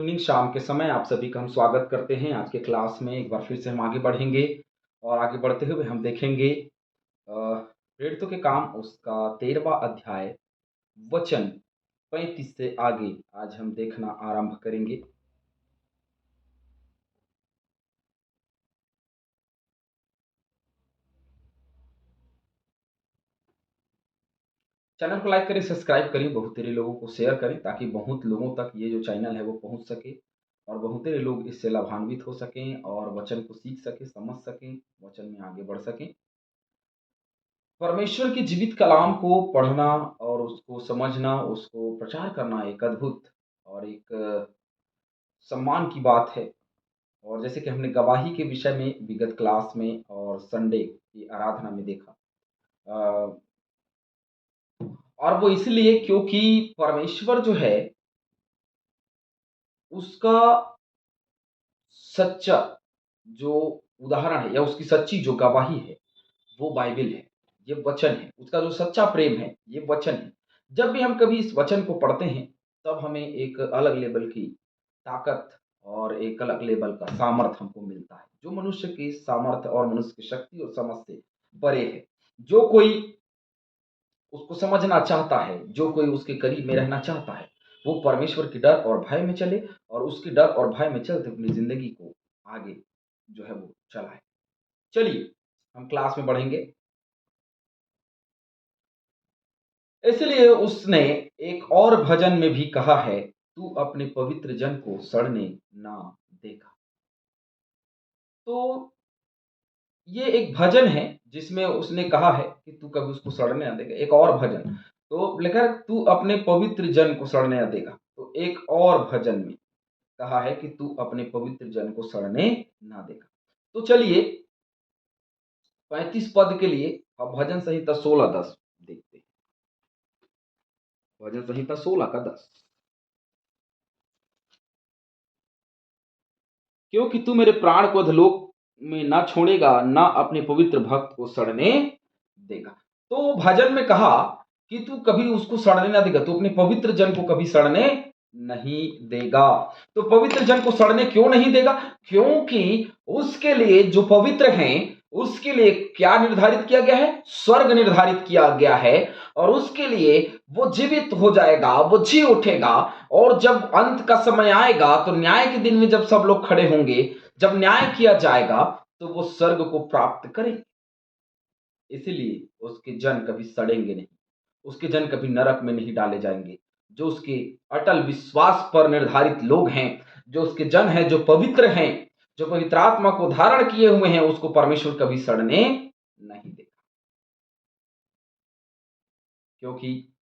Evening शाम के समय आप सभी का हम स्वागत करते हैं। आज के क्लास में एक बार फिर से हम आगे बढ़ेंगे और आगे बढ़ते हुए हम देखेंगे प्रेरितों के काम उसका 13वां अध्याय वचन 35 से आगे आज हम देखना आरंभ करेंगे। चैनल को लाइक करें, सब्सक्राइब करें, बहुतेरे लोगों को शेयर करें ताकि बहुत लोगों तक ये जो चैनल है वो पहुंच सके और बहुतेरे लोग इससे लाभान्वित हो सकें और वचन को सीख सकें, समझ सकें, वचन में आगे बढ़ सकें। परमेश्वर के जीवित कलाम को पढ़ना और उसको समझना, उसको प्रचार करना एक अद्भुत और एक सम्मान की बात है। और जैसे कि हमने गवाही के विषय में विगत क्लास में और संडे की आराधना में देखा, अ, और वो इसलिए क्योंकि परमेश्वर जो है उसका सच्चा जो उदाहरण है या उसकी सच्ची जो गवाही है वो बाइबिल है, ये वचन है। उसका जो सच्चा प्रेम है ये वचन है। जब भी हम कभी इस वचन को पढ़ते हैं तब हमें एक अलग लेवल की ताकत और एक अलग लेवल का सामर्थ हमको मिलता है, जो मनुष्य की सामर्थ और मनुष्य की शक्ति और समझ से परे है। जो कोई उसको समझना चाहता है, जो कोई उसके करीब में रहना चाहता है, वो परमेश्वर के डर और भय में चले और उसके डर और भय में चलते अपनी ज़िंदगी को आगे जो है वो चलाए। चलिए, हम क्लास में बढ़ेंगे। इसलिए उसने एक और भजन में भी कहा है, तू अपने पवित्र जन को सड़ने ना देगा। तो ये एक भजन है जिसमें उसने कहा है कि तू कभी उसको सड़ने ना देगा। एक और भजन तो लिखा है, तू अपने पवित्र जन को सड़ने ना देगा। तो एक और भजन में कहा है कि तू अपने पवित्र जन को सड़ने ना देगा। तो चलिए 35 पद के लिए अब भजन संहिता 16:10 देखते हैं। भजन संहिता 16 का 10। क्योंकि तू मेरे प्राण को अधोलोक में ना छोड़ेगा, ना अपने पवित्र भक्त को सड़ने देगा। तो भजन में कहा कि तू कभी उसको सड़ने ना देगा, तू अपने पवित्र जन को कभी सड़ने नहीं देगा। तो पवित्र जन को सड़ने क्यों नहीं देगा? क्योंकि उसके लिए जो पवित्र हैं उसके लिए क्या निर्धारित किया गया है? स्वर्ग निर्धारित किया गया है। और उसके लिए वो जीवित हो जाएगा, वो जी उठेगा। और जब अंत का समय आएगा तो न्याय के दिन में जब सब लोग खड़े होंगे, जब न्याय किया जाएगा तो वो स्वर्ग को प्राप्त करेंगे। इसलिए उसके जन कभी सड़ेंगे नहीं, उसके जन कभी नरक में नहीं डाले जाएंगे। जो उसके अटल विश्वास पर निर्धारित लोग हैं, जो उसके जन हैं, जो पवित्र हैं, जो पवित्र आत्मा को धारण किए हुए हैं, उसको परमेश्वर कभी सड़ने नहीं देगा। क्योंकि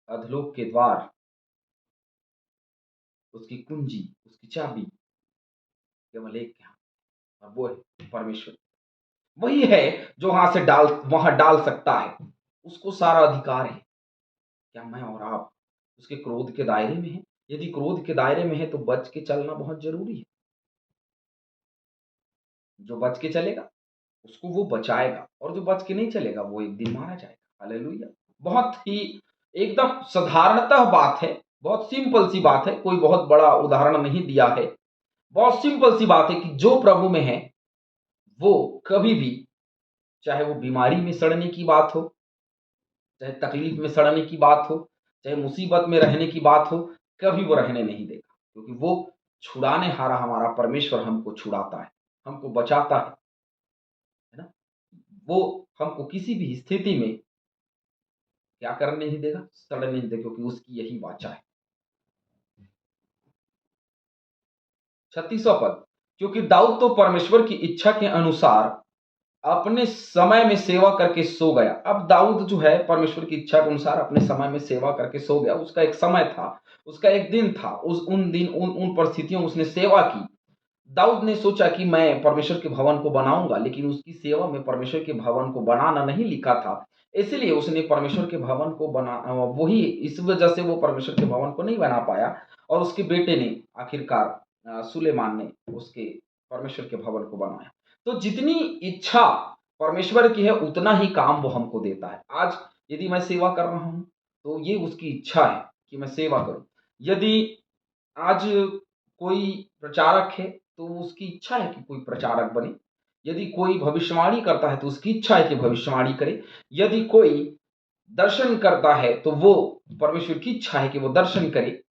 अधलोक के द्वार, उसकी कुंजी, उसकी चाबी केवल एक है और वो है परमेश्वर। वही है जो वहां डाल सकता है। उसको सारा अधिकार है। क्या मैं और आप उसके क्रोध के दायरे में हैं? यदि क्रोध के दायरे में है तो बच के चलना बहुत जरूरी है। जो बच के चलेगा उसको वो बचाएगा और जो बच के नहीं चलेगा वो एक दिन मारा जाएगा। हालेलुया। बहुत ही एकदम साधारणतः बात है, बहुत सिंपल सी बात है, कोई बहुत बड़ा उदाहरण नहीं दिया है। बहुत सिंपल सी बात है कि जो प्रभु में है वो कभी भी, चाहे वो बीमारी में सड़ने की बात हो, चाहे तकलीफ में सड़ने की बात हो, चाहे मुसीबत में रहने की बात हो, कभी वो रहने नहीं देगा। क्योंकि वो छुड़ाने हारा हमारा परमेश्वर हमको छुड़ाता है, हमको बचाता है ना? वो हमको किसी भी स्थिति में क्या करने नहीं देगा? सड़ने नहीं देगा, क्योंकि उसकी यही वाचा है। 36वां पद, क्योंकि दाऊद तो परमेश्वर की इच्छा के अनुसार अपने समय में सेवा करके सो गया। अब दाऊद जो है परमेश्वर की इच्छा के अनुसार अपने समय में सेवा करके सो गया। उसका एक समय था, उसका एक दिन था, उस उन दिन उन परिस्थितियों में उसने सेवा की। दाऊद ने सोचा कि मैं परमेश्वर के भवन को बनाऊंगा, लेकिन उसकी सेवा में परमेश्वर के भवन को बनाना नहीं लिखा था। इसलिए उसने परमेश्वर के भवन को बना वही इस वजह से वो परमेश्वर के भवन को नहीं बना पाया। और उसके बेटे ने आखिरकार सुलेमान ने उसके परमेश्वर के भवन को बनाया। तो जितनी इच्छा परमेश्वर की है उतना ही काम वो हमको देता है। आज यदि मैं सेवा कर रहा हूं तो ये उसकी इच्छा है कि मैं सेवा करूं। यदि आज कोई प्रचारक है तो उसकी इच्छा है कि कोई प्रचारक बने। यदि कोई भविष्यवाणी करता है तो उसकी इच्छा है कि भविष्यवाणी करे। यदि कोई दर्शन करता है तो वो परमेश्वर की इच्छा है कि वो दर्शन करे।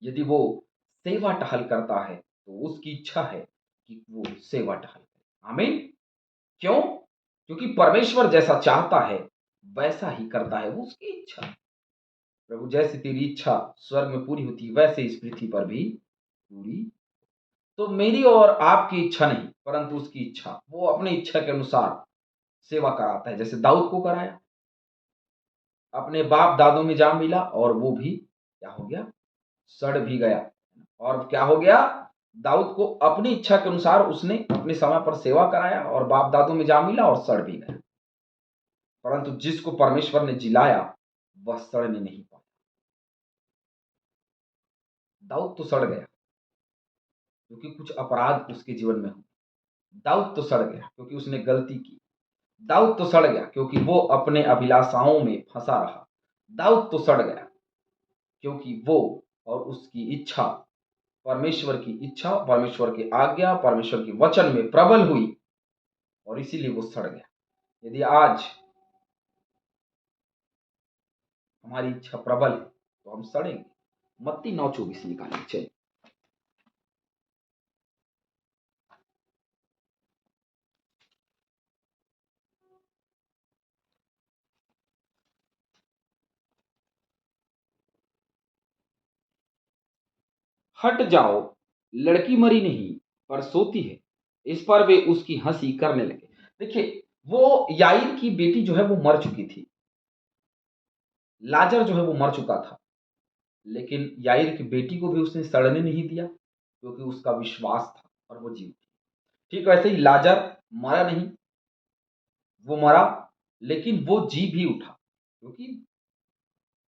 यदि वो सेवा टहल करता है तो उसकी इच्छा है कि वो सेवा टहल करे। आमीन। क्यों? क्योंकि परमेश्वर जैसा चाहता है वैसा ही करता है, वो उसकी इच्छा है। प्रभु जैसे तेरी इच्छा स्वर्ग में पूरी होती है वैसे इस पृथ्वी पर भी पूरी। तो मेरी और आपकी इच्छा नहीं परंतु उसकी इच्छा, वो अपनी इच्छा के अनुसार सेवा कराता है। जैसे दाऊद को कराया, अपने बाप दादों में जा मिला और वो भी क्या हो गया, सड़ भी गया। और क्या हो गया, दाऊद को अपनी इच्छा के अनुसार उसने अपने समय पर सेवा कराया और बाप दादों में जा मिला और सड़ भी गया। परंतु जिसको परमेश्वर ने जिलाया वह सड़ने नहीं पाया। दाऊद तो सड़ गया क्योंकि कुछ अपराध उसके जीवन में हुए। दाऊद तो सड़ गया क्योंकि उसने गलती की। दाऊद तो सड़ गया क्योंकि वो अपने अभिलाषाओं में फंसा रहा। दाऊद तो सड़ गया क्योंकि वो और उसकी इच्छा, परमेश्वर की इच्छा, परमेश्वर की आज्ञा, परमेश्वर के वचन में प्रबल हुई और इसीलिए वो सड़ गया। यदि आज हमारी इच्छा प्रबल है तो हम सड़ेंगे। मत्ती 9:24 निकालिए। चलिए, हट जाओ, लड़की मरी नहीं पर सोती है। इस पर वे उसकी हंसी करने लगे। देखिए, वो याईर की बेटी जो है वो मर चुकी थी। लाजर जो है वो मर चुका था, लेकिन याईर की बेटी को भी उसने सड़ने नहीं दिया क्योंकि उसका विश्वास था और वो जी उठी। ठीक वैसे ही लाजर मरा नहीं, वो मरा लेकिन वो जी भी उठा क्योंकि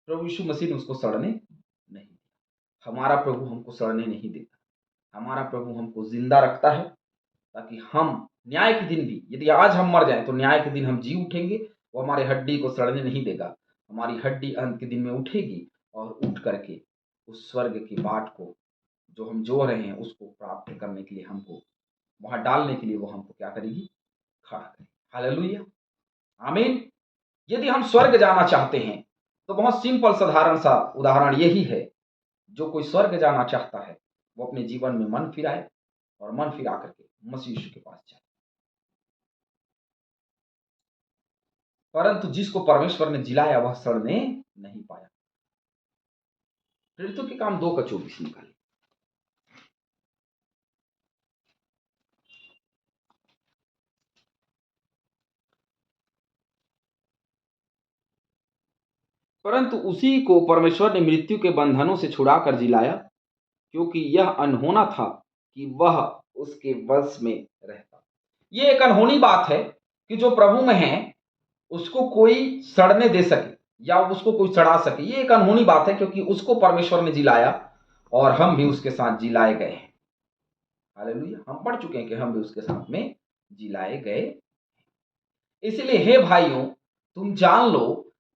प्रभु यीशु मसीह ने उसको सड़ने नहीं दिया। हमारा प्रभु हमको सड़ने नहीं देता। हमारा प्रभु हमको जिंदा रखता है ताकि हम न्याय के दिन भी, यदि आज हम मर जाएं तो न्याय के दिन हम जी उठेंगे। वो हमारे हड्डी को सड़ने नहीं देगा। हमारी हड्डी अंत के दिन में उठेगी और उठ करके उस स्वर्ग की बाट को जो हम जो रहे हैं उसको प्राप्त करने के लिए, हमको वहां डालने के लिए वो हमको क्या करेगी, खड़ा करेगी। हालेलुया, आमीन। यदि हम स्वर्ग जाना चाहते हैं तो बहुत सिंपल साधारण सा उदाहरण यही है। जो कोई स्वर्ग जाना चाहता है वो अपने जीवन में मन फिराए और मन फिरा करके मसीह यीशु के पास जाए। परंतु जिसको परमेश्वर ने जिलाया वह सड़ने नहीं पाया। प्रेरितों के काम 2:24 निकाले। परंतु उसी को परमेश्वर ने मृत्यु के बंधनों से छुड़ाकर जिलाया, क्योंकि यह अनहोना था कि वह उसके वश में रहता। ये एक अनहोनी बात है कि जो प्रभु में है उसको कोई सड़ने दे सके या उसको कोई सड़ा सके। ये एक अनहोनी बात है क्योंकि उसको परमेश्वर ने जिलाया और हम भी उसके साथ जिलाए गए हैं। हालेलुया, हम पढ़ चुके हैं कि हम भी उसके साथ में जिलाए गए। इसलिए हे भाइयों, तुम जान लो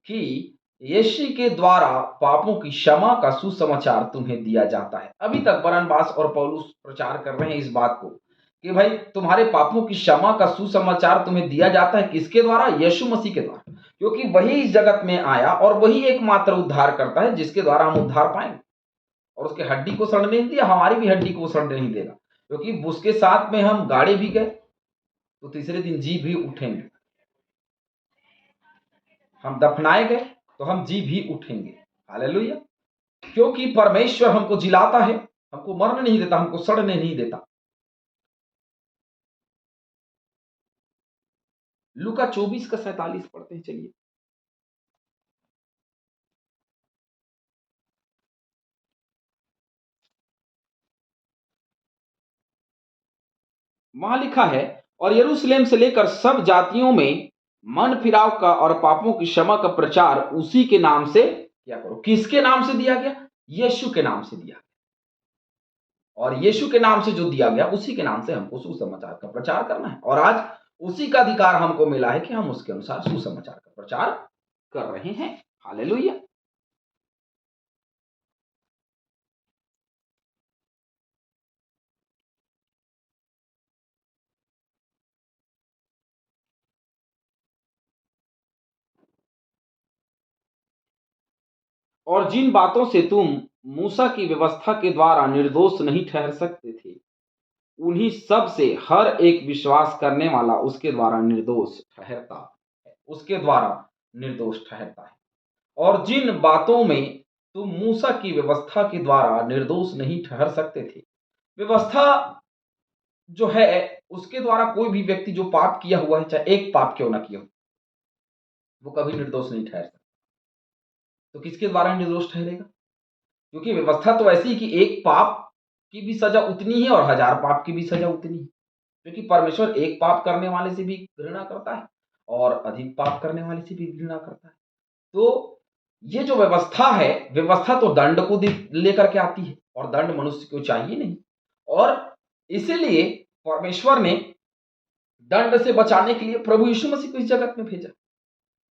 कि यीशु के द्वारा पापों की क्षमा का सुसमाचार तुम्हें दिया जाता है। अभी तक बरनबास और पौलुस प्रचार कर रहे हैं इस बात को कि भाई तुम्हारे पापों की क्षमा का सुसमाचार तुम्हें दिया जाता है। किसके द्वारा? यीशु मसीह के द्वारा, क्योंकि वही इस जगत में आया और वही एकमात्र उद्धार करता है जिसके द्वारा हम उद्धार पाएंगे। और उसके हड्डी को सड़ने नहीं दिया, हमारी भी हड्डी को सड़ने नहीं देगा, क्योंकि उसके साथ में हम गाड़े भी गए तो तीसरे दिन जी भी उठेंगे। हम दफनाए गए तो हम जी भी उठेंगे। हालेलुया, क्योंकि परमेश्वर हमको जिलाता है, हमको मरने नहीं देता, हमको सड़ने नहीं देता। लूका 24:47 पढ़ते हैं। चलिए, वहां लिखा है, और यरूशलेम से लेकर सब जातियों में मन फिराव का और पापों की क्षमा का प्रचार उसी के नाम से क्या करो। किसके नाम से दिया गया? यीशु के नाम से दिया गया। और यीशु के नाम से जो दिया गया उसी के नाम से हमको सुसमाचार का प्रचार करना है। और आज उसी का अधिकार हमको मिला है कि हम उसके अनुसार सुसमाचार का प्रचार कर रहे हैं। हालेलुया। और जिन बातों से तुम मूसा की व्यवस्था के द्वारा निर्दोष नहीं ठहर सकते थे, उन्हीं सब से हर एक विश्वास करने वाला उसके द्वारा निर्दोष ठहरता है, उसके द्वारा निर्दोष ठहरता है। और जिन बातों में तुम मूसा की व्यवस्था के द्वारा निर्दोष नहीं ठहर सकते थे, व्यवस्था जो है उसके द्वारा कोई भी व्यक्ति जो पाप किया हुआ है, चाहे एक पाप क्यों ना किया हो, वो कभी निर्दोष नहीं ठहर सकता। तो किसके द्वारा निर्दोष ठहरेगा? क्योंकि व्यवस्था तो ऐसी है कि एक पाप की भी सजा उतनी है और हजार पाप की भी सजा उतनी है। क्योंकि परमेश्वर एक पाप करने वाले से भी घृणा करता है और अधिक पाप करने वाले से भी घृणा करता है। तो ये जो व्यवस्था है, व्यवस्था तो दंड को लेकर के आती है और दंड मनुष्य को चाहिए नहीं। और इसीलिए परमेश्वर ने दंड से बचाने के लिए प्रभु यीशु मसीह को इस जगत में भेजा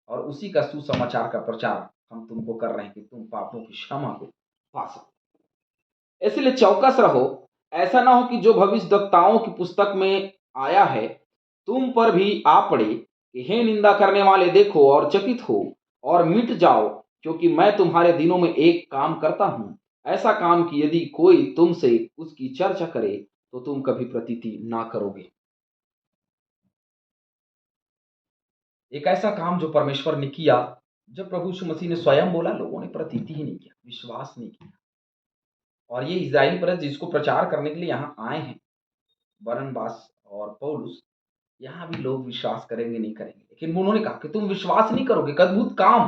और उसी का सुसमाचार का प्रचार हम तुमको कर रहे हैं कि तुम पापों की क्षमा को पा सको। इसलिए चौकस रहो, ऐसा ना हो कि जो भविष्यद्वक्ताओं की पुस्तक में आया है तुम पर भी आ पड़े कि हे निंदा करने वाले, देखो और चकित हो और मिट जाओ, क्योंकि मैं तुम्हारे दिनों में एक काम करता हूं, ऐसा काम कि यदि कोई तुमसे उसकी चर्चा करे तो तुम कभी प्रतीति ना करोगे। एक ऐसा काम जो परमेश्वर ने किया, जब प्रभु यीशु मसीह ने स्वयं बोला, लोगों ने प्रतीति ही नहीं किया, विश्वास नहीं किया। और ये इस्राएली परस जिसको प्रचार करने के लिए यहाँ आए हैं, बरनबास और पौलुस, यहाँ भी लोग विश्वास करेंगे नहीं करेंगे, लेकिन उन्होंने कहा कि तुम विश्वास नहीं करोगे। एक अद्भुत काम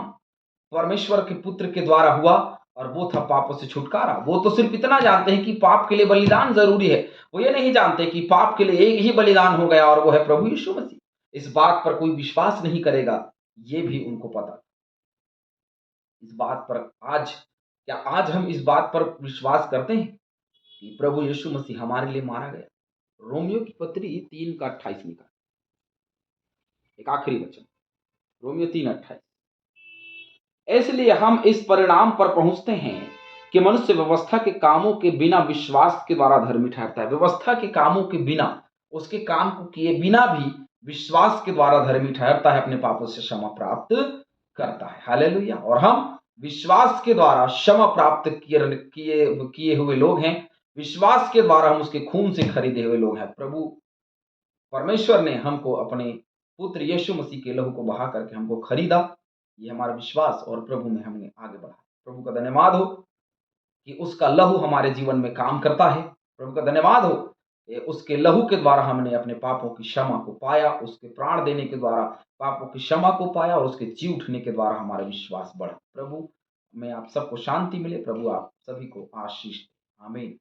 परमेश्वर के पुत्र के द्वारा हुआ और वो था पापों से छुटकारा। वो तो सिर्फ इतना जानते हैं कि पाप के लिए बलिदान जरूरी है, वो ये नहीं जानते कि पाप के लिए एक ही बलिदान हो गया और वो है प्रभु यीशु मसीह। इस बात पर कोई विश्वास नहीं करेगा, ये भी उनको पता था। इस बात पर आज हम इस बात पर विश्वास करते हैं कि प्रभु यीशु मसीह हमारे लिए मारा गया। रोमियो की पत्री 3:28 लिखा, एक आखिरी वचन, रोमियो 3:28। इसलिए हम इस परिणाम पर पहुंचते हैं कि मनुष्य व्यवस्था के कामों के बिना विश्वास के द्वारा धर्मी ठहरता है। व्यवस्था के कामों के बिना, उसके काम को किए बिना भी विश्वास के द्वारा धर्मी ठहरता है, अपने पापों से क्षमा प्राप्त करता है। हालेलुया। और हम विश्वास के द्वारा क्षमा प्राप्त किए हुए लोग हैं। विश्वास के द्वारा हम उसके खून से खरीदे हुए लोग हैं। प्रभु परमेश्वर ने हमको अपने पुत्र यीशु मसीह के लहू को बहा करके हमको खरीदा। ये हमारा विश्वास और प्रभु में हमने आगे बढ़ा। प्रभु का धन्यवाद हो कि उसका लहू हमारे जीवन में काम करता है। प्रभु का धन्यवाद हो कि उसके लहू के द्वारा हमने अपने पापों की क्षमा को पाया, उसके प्राण देने के द्वारा पापों की क्षमा को पाया और उसके जी उठने के द्वारा हमारा विश्वास बढ़ा। प्रभु में आप सबको शांति मिले, प्रभु आप सभी को आशीष दे। आमीन।